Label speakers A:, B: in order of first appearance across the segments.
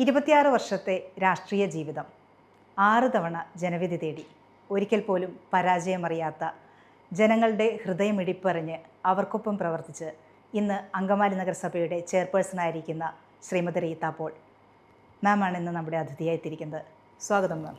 A: 26 വർഷത്തെ രാഷ്ട്രീയ ജീവിതം, 6 തവണ ജനവിധി തേടി, ഒരിക്കൽ പോലും പരാജയമറിയാത്ത, ജനങ്ങളുടെ ഹൃദയമിടിപ്പറിഞ്ഞ് അവർക്കൊപ്പം പ്രവർത്തിച്ച് ഇന്ന് അങ്കമാലി നഗരസഭയുടെ ചെയർപേഴ്സണായിരിക്കുന്ന ശ്രീമതി റീത്ത പോൾ മാമാണ് ഇന്ന് നമ്മുടെ അതിഥിയായിത്തിരിക്കുന്നത്. സ്വാഗതം മാം.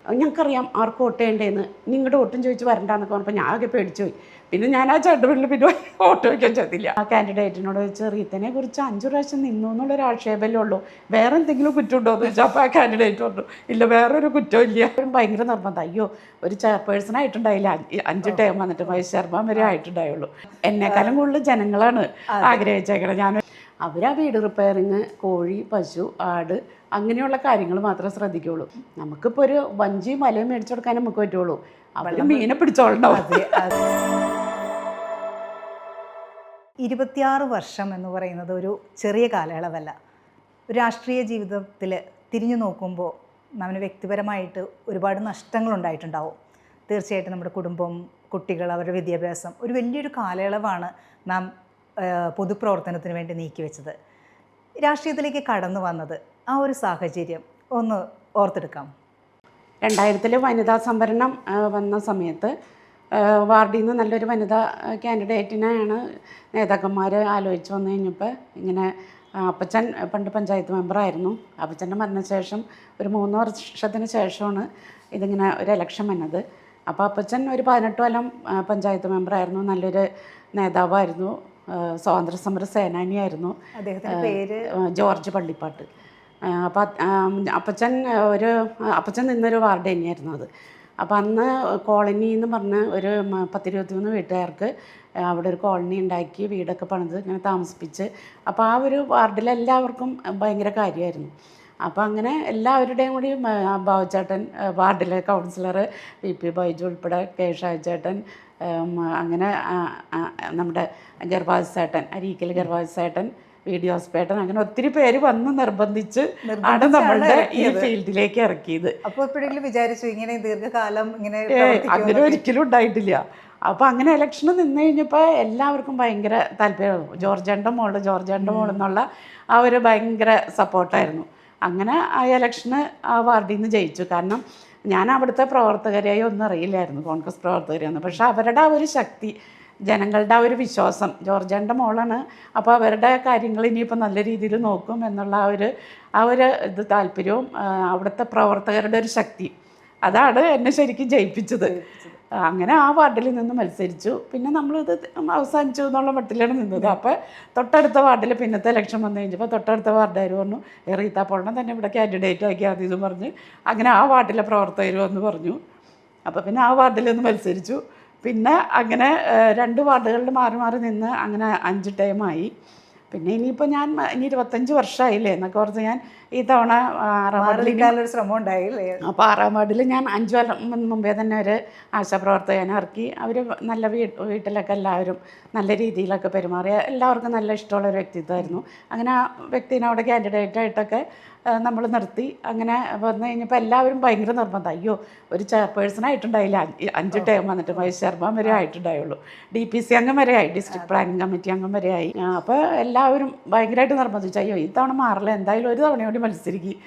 B: ഞങ്ങൾക്കറിയാം ആർക്ക് വോട്ട് ചെയ്യേണ്ടതെന്ന്. നിങ്ങളുടെ വോട്ടും ചോദിച്ച് വരണ്ടെന്നൊക്കെ പറഞ്ഞപ്പോൾ ഞാൻ ആകെ പേടിച്ചു പോയി. പിന്നെ ഞാൻ ആ ചേട്ടനിൽ പിന്നെ വോട്ട് വയ്ക്കാൻ ചെയ്തില്ല. ആ കാൻഡിഡേറ്റിനോട് ചോദിച്ച് റീത്തനെ കുറിച്ച് 5 പ്രാവശ്യം നിന്നു എന്നുള്ളൊരു ആക്ഷേപമല്ലേ ഉള്ളൂ, വേറെ എന്തെങ്കിലും കുറ്റമുണ്ടോ എന്ന് ചോദിച്ചാൽ അപ്പോൾ ആ കാൻഡിഡേറ്റ് പറഞ്ഞു ഇല്ല, വേറൊരു കുറ്റവും ഇല്ല. ഭയങ്കര നിർബന്ധം. അയ്യോ, ഒരു ചെയർപേഴ്സൺ ആയിട്ടുണ്ടായില്ല, 5 ടൈം വന്നിട്ട് മഹേഷ് ശർമ്മ വരെ ആയിട്ടുണ്ടായുള്ളൂ. എന്നെക്കാളും കൂടുതൽ ജനങ്ങളാണ് ആഗ്രഹിച്ചേക്കണം. ഞാൻ അവരാ വീട് റിപ്പയറിങ്, കോഴി, പശു, ആട് അങ്ങനെയുള്ള കാര്യങ്ങൾ മാത്രമേ ശ്രദ്ധിക്കുകയുള്ളൂ. നമുക്കിപ്പോൾ ഒരു വഞ്ചി മലയും മേടിച്ചു കൊടുക്കാൻ നമുക്ക് പറ്റുള്ളൂ, അവർ മീനെ പിടിച്ചോളണ്ടാവും.
A: 26 വർഷം എന്ന് പറയുന്നത് ഒരു ചെറിയ കാലയളവല്ല. രാഷ്ട്രീയ ജീവിതത്തിൽ തിരിഞ്ഞു നോക്കുമ്പോൾ നമ്മൾ വ്യക്തിപരമായിട്ട് ഒരുപാട് നഷ്ടങ്ങളുണ്ടായിട്ടുണ്ടാവും. തീർച്ചയായിട്ടും നമ്മുടെ കുടുംബം, കുട്ടികൾ, അവരുടെ വിദ്യാഭ്യാസം, ഒരു വലിയൊരു കാലയളവാണ് നാം പൊതുപ്രവർത്തനത്തിന് വേണ്ടി നീക്കിവെച്ചത്. രാഷ്ട്രീയത്തിലേക്ക് കടന്നു വന്നത് ആ ഒരു സാഹചര്യം ഒന്ന് ഓർത്തെടുക്കാം.
B: 2000 വനിതാ സംവരണം വന്ന സമയത്ത് വാർഡിൽ നിന്ന് നല്ലൊരു വനിതാ കാൻഡിഡേറ്റിനെയാണ് നേതാക്കന്മാർ ആലോചിച്ച് വന്നു കഴിഞ്ഞപ്പോൾ ഇങ്ങനെ അപ്പച്ചൻ പണ്ട് പഞ്ചായത്ത് മെമ്പറായിരുന്നു. അപ്പച്ചൻ്റെ മരണശേഷം ഒരു 3 വർഷത്തിന് ശേഷമാണ് ഇതിങ്ങനെ ഒരു ഇലക്ഷൻ വന്നത്. അപ്പോൾ അപ്പച്ചൻ ഒരു 18 കൊല്ലം പഞ്ചായത്ത് മെമ്പറായിരുന്നു, നല്ലൊരു നേതാവായിരുന്നു, സ്വാതന്ത്ര്യ സമര സേനാനിയായിരുന്നു.
A: അദ്ദേഹത്തിൻ്റെ പേര്
B: ജോർജ് പള്ളിപ്പാട്ട്. അപ്പോൾ അപ്പച്ചൻ നിന്നൊരു വാർഡ് തന്നെയായിരുന്നു അത്. അപ്പോൾ അന്ന് കോളനി എന്ന് പറഞ്ഞ് ഒരു 10-23 വീട്ടുകാർക്ക് അവിടെ ഒരു കോളനി ഉണ്ടാക്കി വീടൊക്കെ പണിത് ഇങ്ങനെ താമസിപ്പിച്ച്, അപ്പോൾ ആ ഒരു വാർഡിലെല്ലാവർക്കും ഭയങ്കര കാര്യമായിരുന്നു. അപ്പോൾ അങ്ങനെ എല്ലാവരുടെയും കൂടി ബാബുചേട്ടൻ, വാർഡിലെ കൗൺസിലർ VP ബൈജു ഉൾപ്പെടെ, കെ ഷാജേട്ടൻ, അങ്ങനെ നമ്മുടെ ഗർഭാസേട്ടൻ, അരീക്കൽ ഗർഭാസേട്ടൻ, വീഡിയോസ്പേട്ടൻ, അങ്ങനെ ഒത്തിരി പേര് വന്ന് നിർബന്ധിച്ച് ആണ് നമ്മളുടെ ഈ ഫീൽഡിലേക്ക് ഇറക്കിയത്.
A: അപ്പോൾ എപ്പോഴെങ്കിലും വിചാരിച്ചു ഇങ്ങനെ ദീർഘകാലം ഇങ്ങനെ?
B: അങ്ങനെ ഒരിക്കലും ഉണ്ടായിട്ടില്ല. അപ്പോൾ അങ്ങനെ ഇലക്ഷന് നിന്ന് കഴിഞ്ഞപ്പോൾ എല്ലാവർക്കും ഭയങ്കര താല്പര്യമായിരുന്നു. ജോർജേൻ്റെ മോൾ എന്നുള്ള ആ ഒരു ഭയങ്കര സപ്പോർട്ടായിരുന്നു. അങ്ങനെ ആ ഇലക്ഷന് ആ വാർഡിൽ നിന്ന് ജയിച്ചു. കാരണം ഞാൻ അവിടുത്തെ പ്രവർത്തകരെയോ ഒന്നും അറിയില്ലായിരുന്നു, കോൺഗ്രസ് പ്രവർത്തകരെയൊന്ന്. പക്ഷേ അവരുടെ ആ ഒരു ശക്തി, ജനങ്ങളുടെ ആ ഒരു വിശ്വാസം, ജോർജേൻ്റെ മോളാണ്, അപ്പോൾ അവരുടെ കാര്യങ്ങൾ ഇനിയിപ്പോൾ നല്ല രീതിയിൽ നോക്കും എന്നുള്ള ആ ഒരു ഇത് താല്പര്യവും അവിടുത്തെ പ്രവർത്തകരുടെ ഒരു ശക്തി, അതാണ് എന്നെ ശരിക്കും ജയിപ്പിച്ചത്. അങ്ങനെ ആ വാർഡിൽ നിന്ന് മത്സരിച്ചു. പിന്നെ നമ്മളിത് അവസാനിച്ചു എന്നുള്ള മട്ടിലാണ് നിന്നത്. അപ്പോൾ തൊട്ടടുത്ത വാർഡിൽ പിന്നത്തെ ഇലക്ഷൻ വന്നു കഴിഞ്ഞപ്പോൾ തൊട്ടടുത്ത വാർഡുകാർ പറഞ്ഞു റീത്ത പോളിനെ തന്നെ ഇവിടെ കാൻഡിഡേറ്റ് ആക്കി ആദ്യം പറഞ്ഞ് അങ്ങനെ ആ വാർഡിലെ പ്രവർത്തകർ വന്ന് പറഞ്ഞു. അപ്പോൾ പിന്നെ ആ വാർഡിൽ നിന്ന് മത്സരിച്ചു. പിന്നെ അങ്ങനെ 2 വാർഡുകളിൽ മാറി മാറി നിന്ന് അങ്ങനെ 5 ടൈമായി. പിന്നെ ഇനിയിപ്പോൾ ഞാൻ 25 വർഷമായില്ലേ എന്നൊക്കെ ഓർത്ത് ഞാൻ ഈ തവണ 6-ാം വാർഡിൽ
A: ശ്രമം ഉണ്ടായില്ലേ.
B: അപ്പോൾ 6-ാം വാർഡിൽ ഞാൻ 5 കൊല്ലം മുമ്പേ തന്നെ ഒരു ആശാപ്രവർത്തകനെ ഇറക്കി. അവർ നല്ല വീട്ടിലൊക്കെ എല്ലാവരും നല്ല രീതിയിലൊക്കെ പെരുമാറിയ, എല്ലാവർക്കും നല്ല ഇഷ്ടമുള്ളൊരു വ്യക്തിത്വമായിരുന്നു. അങ്ങനെ ആ വ്യക്തിനെ അവിടെ കാൻഡിഡേറ്റായിട്ടൊക്കെ നമ്മൾ നിർത്തി. അങ്ങനെ വന്നു കഴിഞ്ഞപ്പോൾ എല്ലാവരും ഭയങ്കര നിർബന്ധം. അയ്യോ, ഒരു ചെയർപേഴ്സൺ ആയിട്ടുണ്ടായില്ല, 5 ടൈം വന്നിട്ട് മഹേഷ് ശർമ്മ വരെ ആയിട്ടുണ്ടായുള്ളൂ, DPC അംഗം വരെ ആയി, ഡിസ്ട്രിക്ട് പ്ലാനിംഗ് കമ്മിറ്റി അംഗം വരെ ആയി. അപ്പോൾ എല്ലാവരും ഭയങ്കരമായിട്ട് നിർബന്ധിച്ചു, അയ്യോ ഈ തവണ മാറില്ല, എന്തായാലും ഒരു തവണയോടി മത്സരിക്കും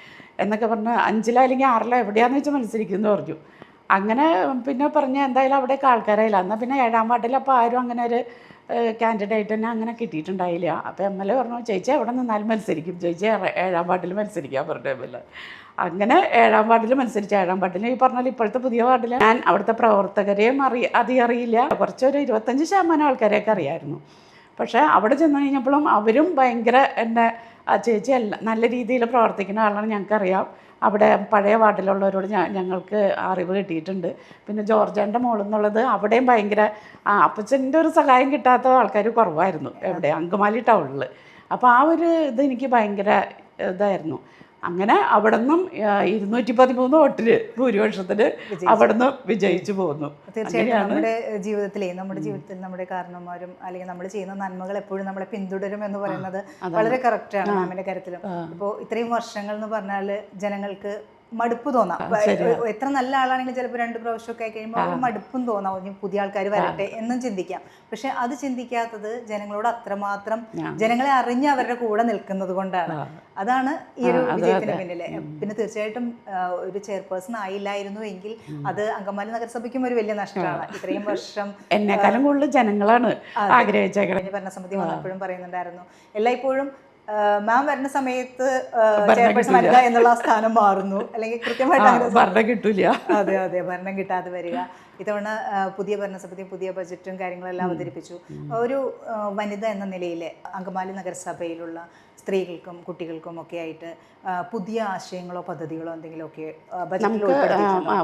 B: എന്നൊക്കെ പറഞ്ഞ് 5-ലോ അല്ലെങ്കിൽ 6-ലോ എവിടെയാണെന്ന് വെച്ചാൽ മത്സരിക്കുമെന്ന് പറഞ്ഞു. അങ്ങനെ പിന്നെ പറഞ്ഞ് എന്തായാലും അവിടേക്ക് ആൾക്കാരായില്ല. എന്നാൽ പിന്നെ 7-ാം വാർഡിൽ അപ്പോൾ ആരും അങ്ങനെ ഒരു കാൻഡിഡേറ്റ് തന്നെ അങ്ങനെ കിട്ടിയിട്ടുണ്ടായില്ല. അപ്പോൾ MLA പറഞ്ഞു ചേച്ചി എവിടെ നിന്നാലും മത്സരിക്കും, ചേച്ചി 7-ാം വാർഡിൽ മത്സരിക്കാൻ പറഞ്ഞു MLA. അങ്ങനെ 7-ാം വാർഡിൽ മത്സരിച്ചു. 7-ാം വാർഡിൽ ഈ പറഞ്ഞാൽ ഇപ്പോഴത്തെ പുതിയ വാർഡിൽ ഞാൻ അവിടുത്തെ പ്രവർത്തകരെയും അധികം അറിയില്ല, കുറച്ചൊരു 25% ആൾക്കാരെയൊക്കെ അറിയാമായിരുന്നു. പക്ഷേ അവിടെ ചെന്ന് കഴിഞ്ഞപ്പോഴും അവരും ഭയങ്കര എന്നെ ചേച്ചി നല്ല രീതിയിൽ പ്രവർത്തിക്കുന്ന ആളാണ്, ഞങ്ങൾക്കറിയാം, അവിടെ പഴയ വാർഡിലുള്ളവരോട് ഞങ്ങൾക്ക് അറിവ് കിട്ടിയിട്ടുണ്ട്. പിന്നെ ജോർജേൻ്റെ മോളെന്നുള്ളത് അവിടെയും ഭയങ്കര അപ്പച്ചൻ്റെ ഒരു സഹായം കിട്ടാത്ത ആൾക്കാർ കുറവായിരുന്നു എവിടെ, അങ്കമാലി ടൗണിൽ. അപ്പോൾ ആ ഒരു ഇത് എനിക്ക് ഭയങ്കര ഇതായിരുന്നു. അങ്ങനെ അവിടെ നിന്നും 213 വോട്ടിന് ഭൂരിപക്ഷത്തിന് അവിടെ നിന്ന് വിജയിച്ചു പോകുന്നു.
A: തീർച്ചയായിട്ടും നമ്മുടെ ജീവിതത്തിൽ നമ്മുടെ കാരണന്മാരും അല്ലെങ്കിൽ നമ്മൾ ചെയ്യുന്ന നന്മകൾ എപ്പോഴും നമ്മളെ പിന്തുടരും എന്ന് പറയുന്നത് വളരെ കറക്റ്റാണ് മാമിൻ്റെ കാര്യത്തിലും. ഇപ്പോൾ ഇത്രയും വർഷങ്ങൾ എന്ന് പറഞ്ഞാൽ ജനങ്ങൾക്ക് മടുപ്പ് തോന്നാം. എത്ര നല്ല ആളാണെങ്കിലും ചിലപ്പോൾ 2 പ്രാവശ്യമൊക്കെ ആയി കഴിയുമ്പോൾ ഒരു മടുപ്പും തോന്നാം, ഇനി പുതിയ ആൾക്കാർ വരട്ടെ എന്നും ചിന്തിക്കാം. പക്ഷെ അത് ചിന്തിക്കാത്തത് ജനങ്ങളോട് അത്രമാത്രം ജനങ്ങളെ അറിഞ്ഞ് അവരുടെ കൂടെ നിൽക്കുന്നത് കൊണ്ടാണ്. അതാണ് ഈ ഒരു വിജയത്തിന് പിന്നില്. പിന്നെ തീർച്ചയായിട്ടും ഒരു ചെയർപേഴ്സൺ ആയില്ലായിരുന്നു എങ്കിൽ അത് അങ്കമാലി നഗരസഭയ്ക്കും ഒരു വലിയ നഷ്ടമാണ്. ഇത്രയും വർഷം
B: എന്നെക്കാളും കൂടുതൽ ജനങ്ങളാണ് ആഗ്രഹിച്ചേക്കുന്നത്.
A: ഭരണസമിതി വന്നപ്പോഴും പറയുന്നുണ്ടായിരുന്നു, എല്ലായ്പ്പോഴും മാം വരുന്ന സമയത്ത് ചെയർപേഴ്സൺ വരിക എന്നുള്ള സ്ഥാനം മാറുന്നു, അല്ലെങ്കിൽ കൃത്യമായിട്ട്
B: ഭരണം കിട്ടൂല.
A: അതെ അതെ, ഭരണം കിട്ടാതെ വരിക. ഇത്തവണ പുതിയ ഭരണസമിതി പുതിയ ബജറ്റും കാര്യങ്ങളെല്ലാം അവതരിപ്പിച്ചു. ഒരു വനിത എന്ന നിലയിൽ അങ്കമാലി നഗരസഭയിലുള്ള സ്ത്രീകൾക്കും കുട്ടികൾക്കും ഒക്കെ ആയിട്ട് പുതിയ ആശയങ്ങളോ പദ്ധതികളോ എന്തെങ്കിലുമൊക്കെ
B: നമുക്ക്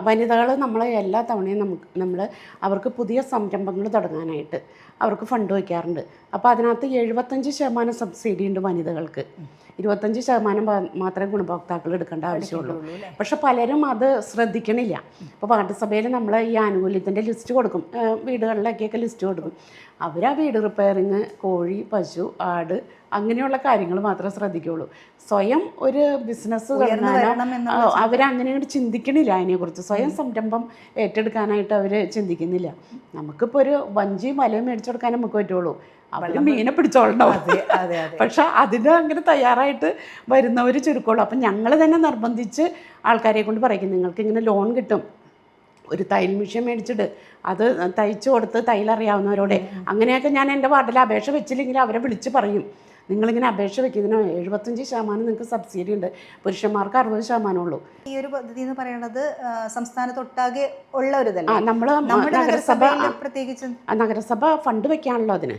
B: വനിതകൾ നമ്മളെ എല്ലാ തവണയും നമ്മൾ അവർക്ക് പുതിയ സംരംഭങ്ങൾ തുടങ്ങാനായിട്ട് അവർക്ക് ഫണ്ട് വയ്ക്കാറുണ്ട്. അപ്പോൾ അതിനകത്ത് 75% സബ്സിഡി ഉണ്ട് വനിതകൾക്ക്. 25% മാത്രമേ ഗുണഭോക്താക്കൾ എടുക്കേണ്ട ആവശ്യമുള്ളൂ. പക്ഷെ പലരും അത് ശ്രദ്ധിക്കണില്ല. ഇപ്പോൾ വാർഡ്സഭയിൽ നമ്മൾ ഈ ആനുകൂല്യത്തിൻ്റെ ലിസ്റ്റ് കൊടുക്കും, വീടുകളിലേക്കൊക്കെ ലിസ്റ്റ് കൊടുക്കും. അവർ ആ വീട് റിപ്പയറിങ്, കോഴി, പശു, ആട് അങ്ങനെയുള്ള കാര്യങ്ങൾ മാത്രമേ ശ്രദ്ധിക്കുകയുള്ളൂ. സ്വയം ഒരു ബിസിനസ് തുടങ്ങാനോ അവരങ്ങനെ അങ്ങോട്ട് ചിന്തിക്കണില്ല. അതിനെക്കുറിച്ച് സ്വയം സംരംഭം ഏറ്റെടുക്കാനായിട്ട് അവർ ചിന്തിക്കുന്നില്ല. നമുക്കിപ്പോൾ ഒരു വഞ്ചിയും വലയും മേടിച്ചു കൊടുക്കാൻ നമുക്ക് പറ്റുള്ളൂ, അവർ മീനെ പിടിച്ചോളുണ്ടാവും. പക്ഷെ അതിന് അങ്ങനെ തയ്യാറായിട്ട് വരുന്നവർ ചുരുക്കമുള്ളൂ. അപ്പം ഞങ്ങൾ തന്നെ നിർബന്ധിച്ച് ആൾക്കാരെ കൊണ്ട് പറയിക്കും, നിങ്ങൾക്ക് ഇങ്ങനെ ലോൺ കിട്ടും, ഒരു തയ്യൽ മെഷീൻ മേടിച്ചിട്ട് അത് തയ്ച്ചു കൊടുത്ത് തയ്യലറിയാവുന്നവരോടെ. അങ്ങനെയൊക്കെ ഞാൻ എൻ്റെ വാർഡിൽ അപേക്ഷ വെച്ചില്ലെങ്കിൽ അവരെ വിളിച്ച് പറയും, നിങ്ങളിങ്ങനെ അപേക്ഷ വെക്കുന്നതിന് 75% നിങ്ങൾക്ക് സബ്സിഡി ഉണ്ട്, പുരുഷന്മാർക്ക് 60% ഉള്ളൂ.
A: ഈ ഒരു പദ്ധതി എന്ന് പറയുന്നത് സംസ്ഥാനത്തൊട്ടാകെ ഉള്ള ഒരു
B: നമ്മൾ നഗരസഭ ഫണ്ട് വെക്കാണല്ലോ അതിന്.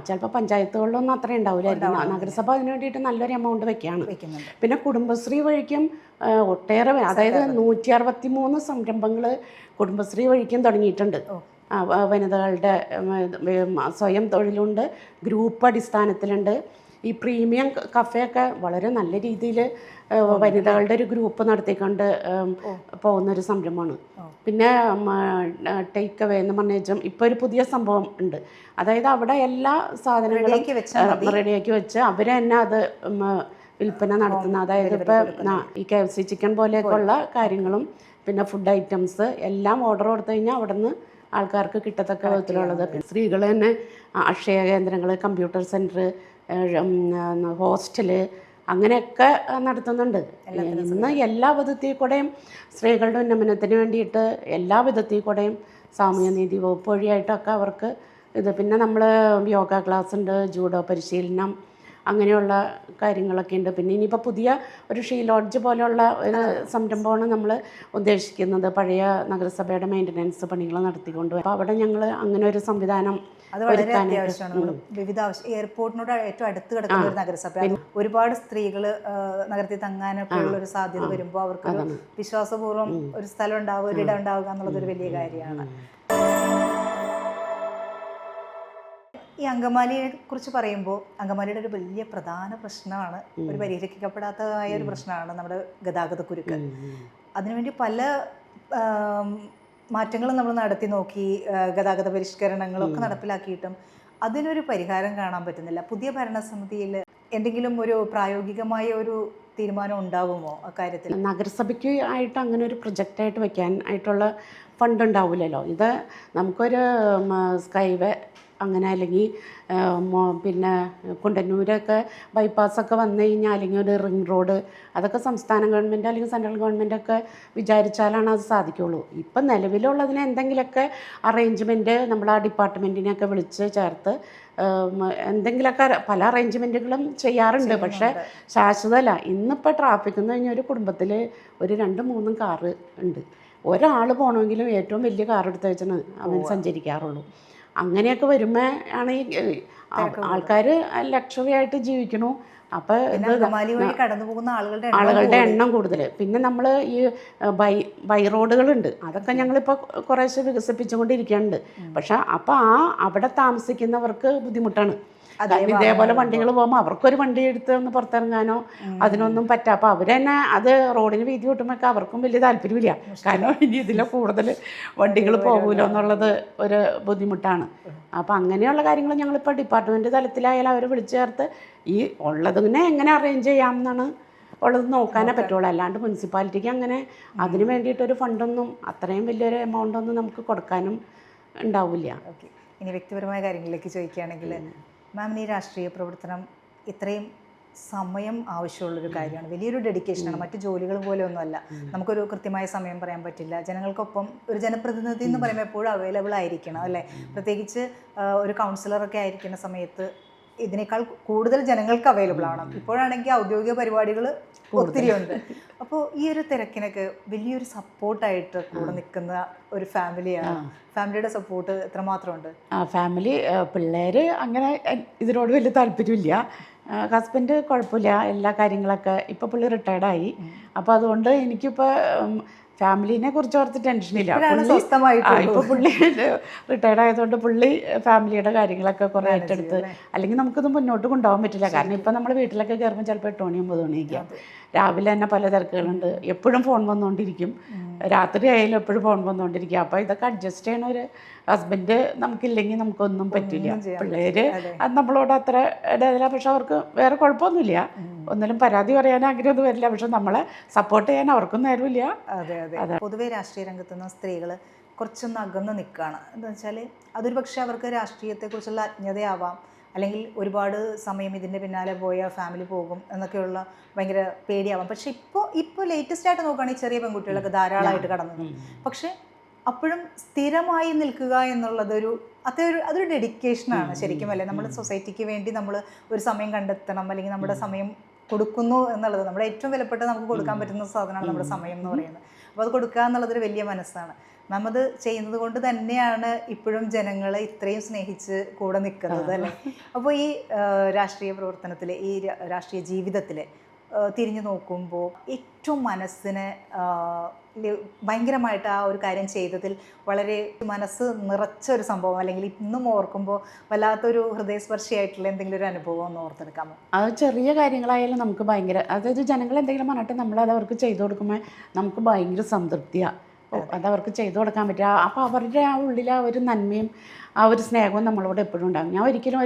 B: ചിലപ്പോൾ പഞ്ചായത്തുകളിലൊന്നും അത്ര ഉണ്ടാവില്ലായിരിക്കും. നഗരസഭ അതിന് വേണ്ടിയിട്ട് നല്ലൊരു എമൗണ്ട് വെക്കുകയാണ്. പിന്നെ കുടുംബശ്രീ വഴിക്കും ഒട്ടേറെ, അതായത് 163 സംരംഭങ്ങൾ കുടുംബശ്രീ വഴിക്കും തുടങ്ങിയിട്ടുണ്ട്. വനിതകളുടെ സ്വയം തൊഴിലുണ്ട്, ഗ്രൂപ്പ് അടിസ്ഥാനത്തിലുണ്ട്. ഈ പ്രീമിയം കഫേയൊക്കെ വളരെ നല്ല രീതിയിൽ വനിതകളുടെ ഒരു ഗ്രൂപ്പ് നടത്തിക്കൊണ്ട് പോകുന്നൊരു സംരംഭമാണ്. പിന്നെ ടേക്ക് അവേ എന്ന് പറഞ്ഞാൽ ഇപ്പോൾ ഒരു പുതിയ സംഭവം ഉണ്ട്. അതായത് അവിടെ എല്ലാ സാധനങ്ങളും റെഡിയാക്കി വെച്ച് അവർ തന്നെ അത് വിൽപ്പന നടത്തുന്ന, അതായത് ഇപ്പോൾ ഈ KFC ചിക്കൻ പോലെയൊക്കെ ഉള്ള കാര്യങ്ങളും പിന്നെ ഫുഡ് ഐറ്റംസ് എല്ലാം ഓർഡർ കൊടുത്തു കഴിഞ്ഞാൽ അവിടെ നിന്ന് ആൾക്കാർക്ക് കിട്ടത്തക്ക വിധത്തിലുള്ളത്. സ്ത്രീകൾ തന്നെ അക്ഷയ കേന്ദ്രങ്ങൾ, കമ്പ്യൂട്ടർ സെൻറ്റർ, ഹോസ്റ്റല് അങ്ങനെയൊക്കെ നടത്തുന്നുണ്ട്. ഇന്ന് എല്ലാ വിധത്തിൽ കൂടെയും സ്ത്രീകളുടെ ഉന്നമനത്തിന് വേണ്ടിയിട്ട് എല്ലാ വിധത്തിൽ കൂടെയും സാമൂഹ്യനീതി വകുപ്പ് വഴിയായിട്ടൊക്കെ അവർക്ക് ഇത്. പിന്നെ നമ്മൾ യോഗ ക്ലാസ് ഉണ്ട്, ജൂഡോ പരിശീലനം, അങ്ങനെയുള്ള കാര്യങ്ങളൊക്കെ ഉണ്ട്. പിന്നെ ഇനിയിപ്പോൾ പുതിയ ഒരു ഷീ ലോഡ്ജ് പോലെയുള്ള ഒരു സംരംഭമാണ് നമ്മൾ ഉദ്ദേശിക്കുന്നത്, പഴയ നഗരസഭയുടെ മെയിൻ്റനൻസ് പണികൾ നടത്തിക്കൊണ്ട്. അപ്പോൾ അവിടെ ഞങ്ങൾ അങ്ങനെ ഒരു സംവിധാനം
A: അത് വളരെ അത്യാവശ്യമാണ്. വിവിധ എയർപോർട്ടിനോട് ഏറ്റവും അടുത്ത് കിടക്കുന്ന ഒരു നഗരസഭ. ഒരുപാട് സ്ത്രീകൾ നഗരത്തിൽ തങ്ങാനൊക്കെ ഉള്ള ഒരു സാധ്യത വരുമ്പോൾ അവർക്ക് വിശ്വാസപൂർവ്വം ഒരു സ്ഥലം ഉണ്ടാവുക, ഒരിടം ഉണ്ടാവുക എന്നുള്ളതൊരു വലിയ കാര്യമാണ്. ഈ അങ്കമാലിയെ കുറിച്ച് പറയുമ്പോൾ അങ്കമാലിയുടെ ഒരു വലിയ പ്രധാന പ്രശ്നമാണ്, ഒരു പരിഹരിക്കപ്പെടാത്തതായ ഒരു പ്രശ്നമാണ് നമ്മുടെ ഗതാഗതക്കുരുക്ക്. അതിനുവേണ്ടി പല മാറ്റങ്ങളും നമ്മൾ നടത്തി നോക്കി, ഗതാഗത പരിഷ്കരണങ്ങളൊക്കെ നടപ്പിലാക്കിയിട്ടും അതിനൊരു പരിഹാരം കാണാൻ പറ്റുന്നില്ല. പുതിയ ഭരണസമിതിയിൽ എന്തെങ്കിലും ഒരു പ്രായോഗികമായ ഒരു തീരുമാനം ഉണ്ടാകുമോ അക്കാര്യത്തിൽ?
B: നഗരസഭയ്ക്ക് ആയിട്ട് അങ്ങനെ ഒരു പ്രൊജക്റ്റായിട്ട് വെക്കാൻ ആയിട്ടുള്ള ഫണ്ട് ഉണ്ടാവില്ലല്ലോ. ഇത് നമുക്കൊരു സ്കൈവേ അങ്ങനെ, അല്ലെങ്കിൽ പിന്നെ കുണ്ടന്നൂരൊക്കെ ബൈപ്പാസൊക്കെ വന്നു കഴിഞ്ഞാൽ, അല്ലെങ്കിൽ ഒരു റിംഗ് റോഡ്, അതൊക്കെ സംസ്ഥാന ഗവൺമെൻറ് അല്ലെങ്കിൽ സെൻട്രൽ ഗവൺമെൻറ്റൊക്കെ വിചാരിച്ചാലാണ് അത് സാധിക്കുള്ളൂ. ഇപ്പം നിലവിലുള്ളതിന് എന്തെങ്കിലുമൊക്കെ അറേഞ്ച്മെൻറ്റ് നമ്മൾ ആ ഡിപ്പാർട്ട്മെൻറ്റിനെയൊക്കെ വിളിച്ച് ചേർത്ത് എന്തെങ്കിലുമൊക്കെ പല അറേഞ്ച്മെൻറ്റുകളും ചെയ്യാറുണ്ട്. പക്ഷേ ശാശ്വതമല്ല. ഇന്നിപ്പോൾ ട്രാഫിക് എന്ന് കഴിഞ്ഞാൽ ഒരു കുടുംബത്തിൽ ഒരു 2-3 കാറ് ഉണ്ട്. ഒരാൾ പോകണമെങ്കിലും ഏറ്റവും വലിയ കാർ എടുത്ത് വെച്ചാണ് അവൻ സഞ്ചരിക്കാറുള്ളൂ. അങ്ങനെയൊക്കെ വരുമ്പോൾ ആണ് ഈ ആൾക്കാർ ലക്ഷറി ആയിട്ട് ജീവിക്കണു. അപ്പോൾ ആളുകളുടെ എണ്ണം കൂടുതൽ. പിന്നെ നമ്മൾ ഈ ബൈ റോഡുകളുണ്ട്, അതൊക്കെ ഞങ്ങളിപ്പോൾ കുറേശ്ശെ വികസിപ്പിച്ചുകൊണ്ടിരിക്കുന്നുണ്ട്. പക്ഷെ അപ്പോൾ അവിടെ താമസിക്കുന്നവർക്ക് ബുദ്ധിമുട്ടാണ്. കാരണം ഇതേപോലെ വണ്ടികൾ പോകുമ്പോൾ അവർക്കൊരു വണ്ടി എടുത്ത് ഒന്ന് പുറത്തിറങ്ങാനോ അതിനൊന്നും പറ്റാ. അപ്പോൾ അവർ തന്നെ അത് റോഡിന് വീതി കൂട്ടുമ്പോഴൊക്കെ അവർക്കും വലിയ താല്പര്യമില്ല. കാരണം ഇനി ഇതിൽ കൂടുതൽ വണ്ടികൾ പോകൂലോ എന്നുള്ളത് ഒരു ബുദ്ധിമുട്ടാണ്. അപ്പോൾ അങ്ങനെയുള്ള കാര്യങ്ങൾ ഞങ്ങളിപ്പോൾ ഡിപ്പാർട്ട്മെൻറ്റ് തലത്തിലായാലും അവർ വിളിച്ചു ചേർത്ത് ഈ ഉള്ളതിനെ എങ്ങനെ അറേഞ്ച് ചെയ്യാമെന്നാണ് ഉള്ളത് നോക്കാനേ പറ്റുള്ളൂ. അല്ലാണ്ട് മുനിസിപ്പാലിറ്റിക്ക് അങ്ങനെ അതിന് വേണ്ടിയിട്ടൊരു ഫണ്ടൊന്നും അത്രയും വലിയൊരു എമൗണ്ടൊന്നും നമുക്ക് കൊടുക്കാനും ഉണ്ടാവില്ല.
A: ഓക്കെ, ഇനി വ്യക്തിപരമായ കാര്യങ്ങളിലേക്ക് ചോദിക്കുകയാണെങ്കിൽ മാമിന് ഈ രാഷ്ട്രീയ പ്രവർത്തനം ഇത്രയും സമയം ആവശ്യമുള്ളൊരു കാര്യമാണ്, വലിയൊരു ഡെഡിക്കേഷനാണ്. മറ്റു ജോലികൾ പോലെ ഒന്നുമല്ല, നമുക്കൊരു കൃത്യമായ സമയം പറയാൻ പറ്റില്ല. ജനങ്ങൾക്കൊപ്പം ഒരു ജനപ്രതിനിധി എന്ന് പറയുമ്പോൾ എപ്പോഴും അവൈലബിൾ ആയിരിക്കണം അല്ലേ? പ്രത്യേകിച്ച് ഒരു കൗൺസിലറൊക്കെ ആയിരിക്കുന്ന സമയത്ത് ഇതിനേക്കാൾ കൂടുതൽ ജനങ്ങൾക്ക് അവൈലബിൾ ആവണം. ഇപ്പോഴാണെങ്കിൽ ഔദ്യോഗിക പരിപാടികൾ ഒത്തിരി ഉണ്ട്. അപ്പോൾ ഈ ഒരു തിരക്കിനൊക്കെ വലിയൊരു സപ്പോർട്ടായിട്ട് കൂടെ നിൽക്കുന്ന ഒരു ഫാമിലിയാണ്. ഫാമിലിയുടെ സപ്പോർട്ട് എത്രമാത്രം ഉണ്ട്?
B: ഫാമിലി, പിള്ളേർ അങ്ങനെ ഇതിനോട് വലിയ താല്പര്യമില്ല. ഹസ്ബൻഡ് കുഴപ്പമില്ല, എല്ലാ കാര്യങ്ങളൊക്കെ. ഇപ്പോൾ പുള്ളി റിട്ടയർഡായി. അപ്പോൾ അതുകൊണ്ട് എനിക്കിപ്പോൾ ഫാമിലിനെ കുറിച്ച് ഓർത്ത് ടെൻഷനില്ല. ഇപ്പോൾ പുള്ളി റിട്ടയർഡ് ആയതുകൊണ്ട് പുള്ളി ഫാമിലിയുടെ കാര്യങ്ങളൊക്കെ കുറേ ഏറ്റെടുത്ത്, അല്ലെങ്കിൽ നമുക്കൊന്നും മുന്നോട്ട് കൊണ്ടുപോകാൻ പറ്റില്ല. കാരണം ഇപ്പം നമ്മൾ വീട്ടിലൊക്കെ കയറുമ്പോൾ ചിലപ്പോൾ 8 മണി 9 മണിയൊക്കെയാവും. രാവിലെ തന്നെ പല തിരക്കുകളുണ്ട്, എപ്പോഴും ഫോൺ വന്നുകൊണ്ടിരിക്കും, രാത്രി ആയാലും എപ്പോഴും ഫോൺ വന്നുകൊണ്ടിരിക്കും. അപ്പോൾ ഇതൊക്കെ അഡ്ജസ്റ്റ് ചെയ്യണ ഒരു ഹസ്ബൻഡ് നമുക്കില്ലെങ്കിൽ നമുക്കൊന്നും പറ്റില്ല. പിള്ളേർ അത് നമ്മളോട് അത്ര ഇടയില്ല, പക്ഷെ അവർക്ക് വേറെ കുഴപ്പമൊന്നുമില്ല. ഒന്നിലും പരാതി പറയാൻ ആഗ്രഹമൊന്നും വരില്ല, പക്ഷെ നമ്മളെ സപ്പോർട്ട് ചെയ്യാൻ അവർക്കും നേരമില്ല.
A: അതെ അതെ, പൊതുവെ രാഷ്ട്രീയ രംഗത്തുനിന്ന് സ്ത്രീകൾ കുറച്ചൊന്ന് അകന്ന് നിൽക്കുകയാണ്. എന്താ വെച്ചാൽ അതൊരു പക്ഷേ അവർക്ക് രാഷ്ട്രീയത്തെക്കുറിച്ചുള്ള അജ്ഞതയാവാം, അല്ലെങ്കിൽ ഒരുപാട് സമയം ഇതിൻ്റെ പിന്നാലെ പോയാൽ ഫാമിലി പോകും എന്നൊക്കെയുള്ള ഭയങ്കര പേടിയാവാം. പക്ഷെ ഇപ്പോൾ ലേറ്റസ്റ്റ് ആയിട്ട് നോക്കുകയാണെങ്കിൽ ചെറിയ പെൺകുട്ടികളൊക്കെ ധാരാളമായിട്ട് കടന്നു. പക്ഷെ അപ്പോഴും സ്ഥിരമായി നിൽക്കുക എന്നുള്ളത് അതൊരു ഡെഡിക്കേഷനാണ് ശരിക്കും അല്ലേ? നമ്മുടെ സൊസൈറ്റിക്ക് വേണ്ടി നമ്മൾ ഒരു സമയം കണ്ടെത്തണം, അല്ലെങ്കിൽ നമ്മുടെ സമയം കൊടുക്കുന്നു എന്നുള്ളത് നമ്മുടെ ഏറ്റവും വിലപ്പെട്ട നമുക്ക് കൊടുക്കാൻ പറ്റുന്ന സാധനമാണ് നമ്മുടെ സമയം എന്ന് പറയുന്നത്. അപ്പോൾ അത് കൊടുക്കുക എന്നുള്ളതൊരു വലിയ മനസ്സാണ്. നമ്മത് ചെയ്യുന്നത് കൊണ്ട് തന്നെയാണ് ഇപ്പോഴും ജനങ്ങളെ ഇത്രയും സ്നേഹിച്ച് കൂടെ നിൽക്കുന്നത് അല്ലേ? അപ്പോൾ ഈ രാഷ്ട്രീയ പ്രവർത്തനത്തിൽ, ഈ രാഷ്ട്രീയ ജീവിതത്തിൽ തിരിഞ്ഞു നോക്കുമ്പോൾ ഏറ്റവും മനസ്സിനെ ഭയങ്കരമായിട്ട് ആ ഒരു കാര്യം ചെയ്തതിൽ വളരെ മനസ്സ് നിറച്ചൊരു സംഭവം, അല്ലെങ്കിൽ ഇന്നും ഓർക്കുമ്പോൾ വല്ലാത്തൊരു ഹൃദയസ്പർശിയായിട്ടുള്ള എന്തെങ്കിലും ഒരു അനുഭവം ഒന്ന് ഓർത്തെടുക്കാമോ?
B: അത് ചെറിയ കാര്യങ്ങളായാലും നമുക്ക് ഭയങ്കര, അതായത് ജനങ്ങൾ എന്തെങ്കിലും പറഞ്ഞിട്ട് നമ്മളത് അവർക്ക് ചെയ്തു കൊടുക്കുമ്പോൾ നമുക്ക് ഭയങ്കര സംതൃപ്തിയാണ്. അതവർക്ക് ചെയ്തു കൊടുക്കാൻ പറ്റുക. അപ്പോൾ അവരുടെ ആ ഉള്ളിൽ ആ ഒരു നന്മയും ആ ഒരു സ്നേഹവും നമ്മളോട് എപ്പോഴും ഉണ്ടാകും. ഞാൻ ഒരിക്കലും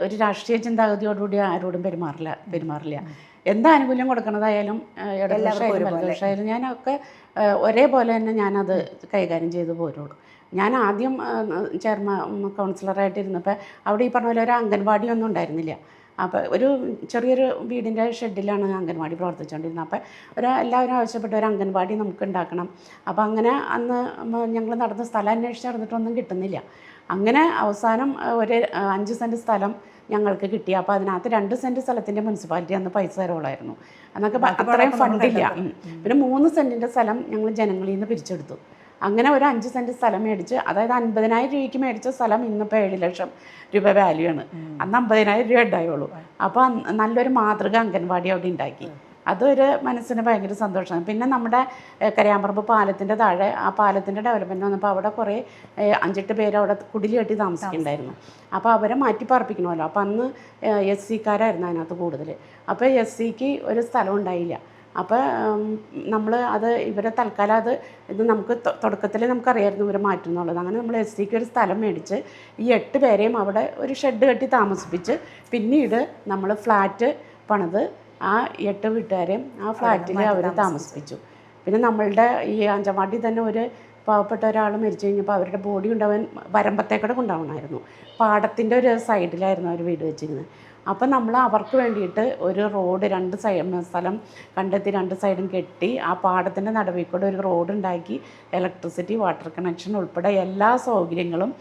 B: ഒരു രാഷ്ട്രീയ ചിന്താഗതിയോടുകൂടി ആരോടും പെരുമാറില്ല. എന്ത് ആനുകൂല്യം കൊടുക്കണതായാലും ഇടതുപക്ഷമായാലും വലതുപക്ഷമായാലും ഞാനൊക്കെ ഒരേപോലെ തന്നെ ഞാനത് കൈകാര്യം ചെയ്തു പോരുള്ളൂ. ഞാൻ ആദ്യം കൗൺസിലറായിട്ടിരുന്നപ്പോൾ അവിടെ ഈ പറഞ്ഞ പോലെ ഒരു അംഗൻവാടിയൊന്നും ഉണ്ടായിരുന്നില്ല. അപ്പോൾ ഒരു ചെറിയൊരു വീടിൻ്റെ ഷെഡിലാണ് അംഗൻവാടി പ്രവർത്തിച്ചുകൊണ്ടിരുന്നത്. അപ്പോൾ എല്ലാവരും ആവശ്യപ്പെട്ട ഒരു അംഗൻവാടി നമുക്ക് ഉണ്ടാക്കണം. അപ്പോൾ അങ്ങനെ അന്ന് ഞങ്ങൾ നടന്ന സ്ഥലം അന്വേഷിച്ച് നടന്നിട്ടൊന്നും കിട്ടുന്നില്ല. അങ്ങനെ അവസാനം ഒരു 5 സെൻറ്റ് സ്ഥലം ഞങ്ങൾക്ക് കിട്ടി. അപ്പോൾ അതിനകത്ത് 2 സെൻറ്റ് സ്ഥലത്തിൻ്റെ മുനിസിപ്പാലിറ്റി അന്ന് പൈസ തരുള്ളായിരുന്നു. എന്നൊക്കെ അത്രയും ഫണ്ടില്ല. പിന്നെ 3 സെൻറ്റിൻ്റെ സ്ഥലം ഞങ്ങൾ ജനങ്ങളിൽ നിന്ന് പിരിച്ചെടുത്തു. അങ്ങനെ ഒരു 5 സെൻറ്റ് സ്ഥലം മേടിച്ച്, അതായത് 50,000 രൂപയ്ക്ക് മേടിച്ച സ്ഥലം ഇന്നിപ്പോൾ 7 ലക്ഷം രൂപ വാല്യൂ ആണ്. അന്ന് 50,000 രൂപ ഉണ്ടായുള്ളൂ. അപ്പോൾ നല്ലൊരു മാതൃക അംഗൻവാടി അവിടെ ഉണ്ടാക്കി. അതൊരു മനസ്സിന് ഭയങ്കര സന്തോഷമാണ്. പിന്നെ നമ്മുടെ കരയാമ്പറമ്പ് പാലത്തിൻ്റെ താഴെ ആ പാലത്തിൻ്റെ ഡെവലപ്മെൻറ്റ് വന്നപ്പോൾ അവിടെ കുറേ 5-8 പേര് അവിടെ കുടിൽ കെട്ടി താമസിക്കുന്നുണ്ടായിരുന്നു. അപ്പോൾ അവരെ മാറ്റി പാർപ്പിക്കണമല്ലോ. അപ്പോൾ അന്ന് SC-കാരായിരുന്നു അതിനകത്ത് കൂടുതൽ. അപ്പോൾ SC-ക്ക് ഒരു സ്ഥലം ഉണ്ടായില്ല. അപ്പോൾ നമ്മൾ ഇവരെ തൽക്കാലം ഇത് നമുക്ക് തുടക്കത്തിൽ നമുക്കറിയായിരുന്നു ഇവരെ മാറ്റുന്നുള്ളത്. അങ്ങനെ നമ്മൾ SC-ക്ക് ഒരു സ്ഥലം മേടിച്ച് ഈ 8 പേരെയും അവിടെ ഒരു ഷെഡ് കെട്ടി താമസിപ്പിച്ച് പിന്നീട് നമ്മൾ ഫ്ലാറ്റ് പണിത് ആ 8 വീട്ടുകാരെയും ആ ഫ്ലാറ്റിൽ അവർ താമസിപ്പിച്ചു. പിന്നെ നമ്മളുടെ ഈ അഞ്ചമാട്ടി തന്നെ ഒരു പാവപ്പെട്ട ഒരാൾ മരിച്ചു കഴിഞ്ഞപ്പോൾ അവരുടെ ബോഡി ഉണ്ടാവാൻ വരമ്പത്തേക്കൂടെ കൊണ്ടുപോകണമായിരുന്നു. പാടത്തിൻ്റെ ഒരു സൈഡിലായിരുന്നു അവർ വീട് വെച്ചിരുന്നത്. അപ്പം നമ്മൾ അവർക്ക് വേണ്ടിയിട്ട് ഒരു റോഡ് 2 സ്ഥലം കണ്ടെത്തി 2 സൈഡും കെട്ടി ആ പാടത്തിൻ്റെ നടുവിൽ കൂടെ ഒരു റോഡ് ഉണ്ടാക്കി ഇലക്ട്രിസിറ്റി, വാട്ടർ കണക്ഷൻ ഉൾപ്പെടെ എല്ലാ സൗകര്യങ്ങളും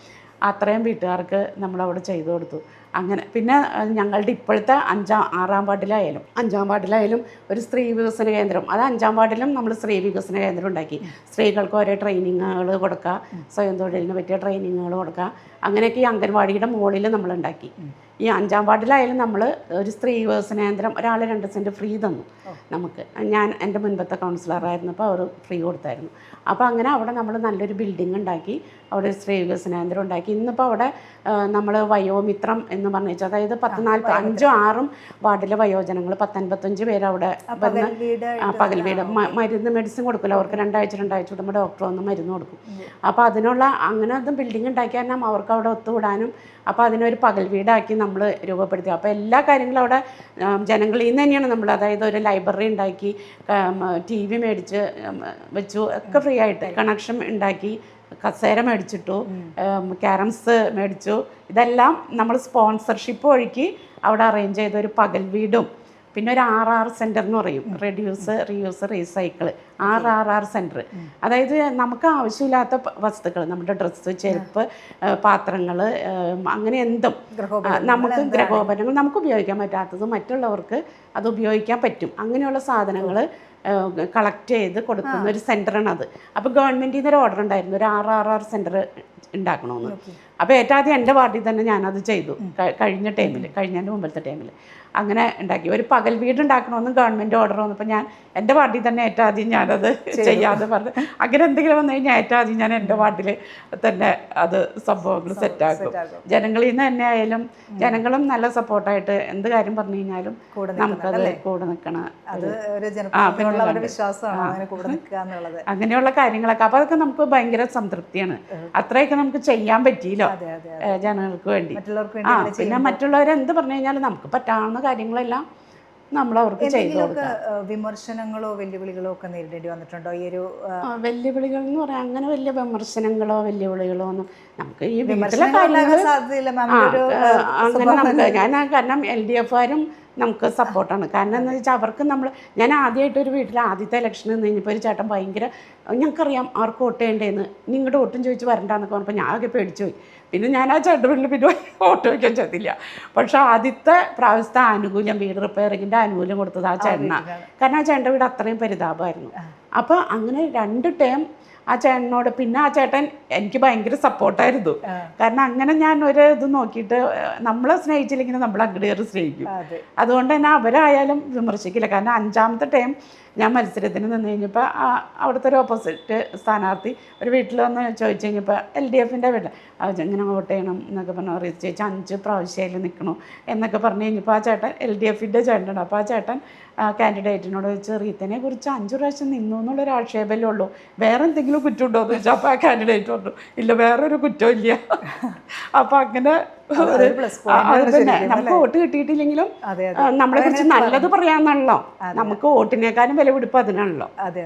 B: അത്രയും വീട്ടുകാർക്ക് നമ്മളവിടെ ചെയ്തു കൊടുത്തു. അങ്ങനെ പിന്നെ ഞങ്ങളുടെ ഇപ്പോഴത്തെ 6-ാം വാർഡിലായാലും ഒരു സ്ത്രീ വികസന കേന്ദ്രം, അത് 5-ാം വാർഡിലും നമ്മൾ സ്ത്രീ വികസന കേന്ദ്രം ഉണ്ടാക്കി. സ്ത്രീകൾക്ക് ഓരോ ട്രെയിനിങ്ങുകൾ കൊടുക്കുക, സ്വയം തൊഴിലിന് പറ്റിയ ട്രെയിനിങ്ങുകൾ കൊടുക്കുക. അങ്ങനെയൊക്കെ ഈ അംഗൻവാടിയുടെ മുകളിൽ നമ്മളുണ്ടാക്കി. ഈ 5-ാം വാർഡിലായാലും നമ്മൾ ഒരു സ്ത്രീ വികസന കേന്ദ്രം, ഒരാൾ 2 സെൻറ്റ് ഫ്രീ തന്നു നമുക്ക്. ഞാൻ എൻ്റെ മുൻപത്തെ കൗൺസിലറായിരുന്നപ്പോൾ അവർ ഫ്രീ കൊടുത്തായിരുന്നു. അപ്പോൾ അങ്ങനെ അവിടെ നമ്മൾ നല്ലൊരു ബിൽഡിംഗ് ഉണ്ടാക്കി, അവിടെ ഒരു സ്ത്രീ വികസന കേന്ദ്രം ഉണ്ടാക്കി. ഇന്നിപ്പോൾ അവിടെ നമ്മൾ വയോമിത്രം എന്ന് പറഞ്ഞു. അതായത് 5ഉം 6ഉം വാർഡിലെ വയോജനങ്ങൾ 10-55 പേര് അവിടെ പകൽ വീട് മരുന്ന് മെഡിസിൻ കൊടുക്കില്ല അവർക്ക്. 2 ആഴ്ച കൂടുമ്പോൾ ഡോക്ടർ വന്ന് മരുന്ന് കൊടുക്കും. അപ്പോൾ അതിനുള്ള അങ്ങനെ അത് ബിൽഡിംഗ് ഉണ്ടാക്കി കാരണം അവർക്ക് അവിടെ ഒത്തുകൂടാനും അപ്പോൾ അതിനൊരു പകൽ വീടാക്കി നമ്മൾ രൂപപ്പെടുത്തി. അപ്പോൾ എല്ലാ കാര്യങ്ങളും അവിടെ ജനങ്ങളിൽ നിന്ന് തന്നെയാണ് നമ്മൾ, അതായത് ഒരു ലൈബ്രറി ഉണ്ടാക്കി, TV മേടിച്ച് വെച്ചു, ഒക്കെ ഫ്രീ ആയിട്ട് കണക്ഷൻ ഉണ്ടാക്കി, കസേര മേടിച്ചിട്ടു, ക്യാരംസ് മേടിച്ചു. ഇതെല്ലാം നമ്മൾ സ്പോൺസർഷിപ്പ് വഴിക്ക് അവിടെ അറേഞ്ച് ചെയ്ത ഒരു പകൽ വീടും പിന്നെ ഒരു RR സെൻറ്റർ എന്ന് പറയും, reduce reuse recycle, RR centre. അതായത് നമുക്ക് ആവശ്യമില്ലാത്ത വസ്തുക്കൾ, നമ്മുടെ ഡ്രസ്സ്, ചെരുപ്പ്, പാത്രങ്ങൾ, അങ്ങനെ എന്തും നമുക്ക് ഗൃഹോപകരണങ്ങൾ നമുക്ക് ഉപയോഗിക്കാൻ പറ്റാത്തത് മറ്റുള്ളവർക്ക് അത് ഉപയോഗിക്കാൻ പറ്റും, അങ്ങനെയുള്ള സാധനങ്ങൾ കളക്ട് ചെയ്ത് കൊടുക്കുന്ന ഒരു സെൻ്ററാണത്. അപ്പോൾ ഗവൺമെൻറ്റിൽ നിന്ന് ഒരു ഓർഡർ ഉണ്ടായിരുന്നു ഒരു RR സെൻറ്റർ ഉണ്ടാക്കണമെന്ന്. അപ്പോൾ ഏറ്റവും ആദ്യം എൻ്റെ വാർഡിൽ തന്നെ ഞാനത് ചെയ്തു. കഴിഞ്ഞതിൻ്റെ മുമ്പത്തെ ടൈമിൽ അങ്ങനെ ഉണ്ടാക്കി. ഒരു പകൽ വീട് ഉണ്ടാക്കണമെന്ന് ഗവൺമെൻറ് ഓർഡർ വന്നപ്പോൾ ഞാൻ എൻ്റെ വാർഡിൽ തന്നെ ഏറ്റവും ആദ്യം ഞാനത് ചെയ്യാതെ പറഞ്ഞു. അങ്ങനെ എന്തെങ്കിലും വന്നു കഴിഞ്ഞാൽ ഏറ്റവും ആദ്യം ഞാൻ എൻ്റെ വാർഡിൽ തന്നെ അത് സംഭവങ്ങൾ സെറ്റാക്കും. ജനങ്ങളിൽ നിന്ന് തന്നെ ആയാലും ജനങ്ങളും നല്ല സപ്പോർട്ടായിട്ട് എന്ത് കാര്യം പറഞ്ഞു കഴിഞ്ഞാലും നമുക്കത് കൂടെ നിൽക്കണം. അങ്ങനെയുള്ള കാര്യങ്ങളൊക്കെ. അപ്പോൾ അതൊക്കെ നമുക്ക് ഭയങ്കര സംതൃപ്തിയാണ്. അത്രയൊക്കെ നമുക്ക് ചെയ്യാൻ പറ്റിയില്ലോ ജനങ്ങൾക്ക് വേണ്ടി. പിന്നെ മറ്റുള്ളവരെന്ത് പറഞ്ഞു കഴിഞ്ഞാലും നമുക്ക് പറ്റാവുന്ന കാര്യങ്ങളെല്ലാം നമ്മൾ അവർക്ക് ചെയ്തു കൊടുക്കാം.
A: വിമർശനങ്ങളോ വെല്ലുവിളികളോ ഒക്കെ നേരിടേണ്ടി വന്നിട്ടുണ്ടോ ഈ ഒരു?
B: വെല്ലുവിളികൾ എന്ന് പറയാം അങ്ങനെ വലിയ വിമർശനങ്ങളോ വെല്ലുവിളികളോ ഒന്നും നമുക്ക് ഈ വീട്ടിലെ കാര്യങ്ങൾ അങ്ങനെ നമുക്ക് ഞാൻ കാരണം LDF-കാരും നമുക്ക് സപ്പോർട്ടാണ്. കാരണം എന്താണെന്ന് വെച്ചാൽ അവർക്ക് ഞാൻ ആദ്യമായിട്ടൊരു വീട്ടിൽ ആദ്യത്തെ ഇലക്ഷൻ നിന്ന് കഴിഞ്ഞപ്പോൾ ഒരു ചേട്ടൻ ഭയങ്കര ഞങ്ങൾക്കറിയാം ആർക്ക് വോട്ട് ചെയ്യേണ്ടതെന്ന്, നിങ്ങളുടെ വോട്ടും ചോദിച്ച് വരണ്ടെന്നൊക്കെ പറഞ്ഞപ്പോൾ ഞാൻ ആകെ പേടിച്ചു പോയി. പിന്നെ ഞാൻ ആ ചേട്ടൻ വീട്ടിൽ പിന്നെ വോട്ട് വയ്ക്കാൻ ചെയ്തില്ല. പക്ഷേ ആദ്യത്തെ പ്രാവശ്യത്തെ ആനുകൂല്യം വീട് റിപ്പയറിങ്ങിൻ്റെ ആനുകൂല്യം കൊടുത്തത് ആ ചേട്ടനാണ്. കാരണം ആ ചേട്ടൻ്റെ വീട് അത്രയും പരിതാപമായിരുന്നു. അപ്പോൾ അങ്ങനെ 2 ടേം ആ ചേട്ടനോട്, പിന്നെ ആ ചേട്ടൻ എനിക്ക് ഭയങ്കര സപ്പോർട്ടായിരുന്നു. കാരണം അങ്ങനെ ഞാൻ ഒരു ഇത് നോക്കിയിട്ട് നമ്മളെ സ്നേഹിച്ചില്ലെങ്കിൽ നമ്മൾ അങ്ങോട്ട് സ്നേഹിക്കും. അതുകൊണ്ട് തന്നെ അവരായാലും വിമർശിക്കില്ല. കാരണം 5ാമത്തെ ടൈം ഞാൻ മത്സരത്തിന് നിന്ന് കഴിഞ്ഞപ്പോൾ അവിടുത്തെ ഒരു ഓപ്പോസിറ്റ് സ്ഥാനാർത്ഥി ഒരു വീട്ടിൽ വന്ന് ചോദിച്ചു കഴിഞ്ഞപ്പോൾ LDF-ൻ്റെ വീട്ടിൽ ഇങ്ങനെ വോട്ട് ചെയ്യണം എന്നൊക്കെ പറഞ്ഞു. ചേച്ചി 5 പ്രാവശ്യമായാലും നിൽക്കണോ എന്നൊക്കെ പറഞ്ഞു കഴിഞ്ഞപ്പോൾ ആ ചേട്ടൻ LDF-ൻ്റെ ചേട്ടനാണ്. അപ്പോൾ ആ ചേട്ടൻ കാൻഡിഡേറ്റിനോട് ചോദിച്ചു റീത്തനെ കുറിച്ച് 5 പ്രാവശ്യം നിന്നു എന്നുള്ളൊരു ആക്ഷേപമല്ലേ ഉള്ളൂ, വേറെ എന്തെങ്കിലും കുറ്റമുണ്ടോ എന്ന് ചോദിച്ചാൽ അപ്പോൾ ആ കാൻഡിഡേറ്റ് പറഞ്ഞു ഇല്ല വേറൊരു കുറ്റവും ഇല്ല. അപ്പം അങ്ങനെ പിന്നെ നമുക്ക് വോട്ട് കിട്ടിയിട്ടില്ലെങ്കിലും നമ്മളെ കുറിച്ച് നല്ലത് പറയാമെന്നാണല്ലോ, നമുക്ക് വോട്ടിനേക്കാളും വിലപിടിപ്പ് അതിനാണല്ലോ.
A: അതെ.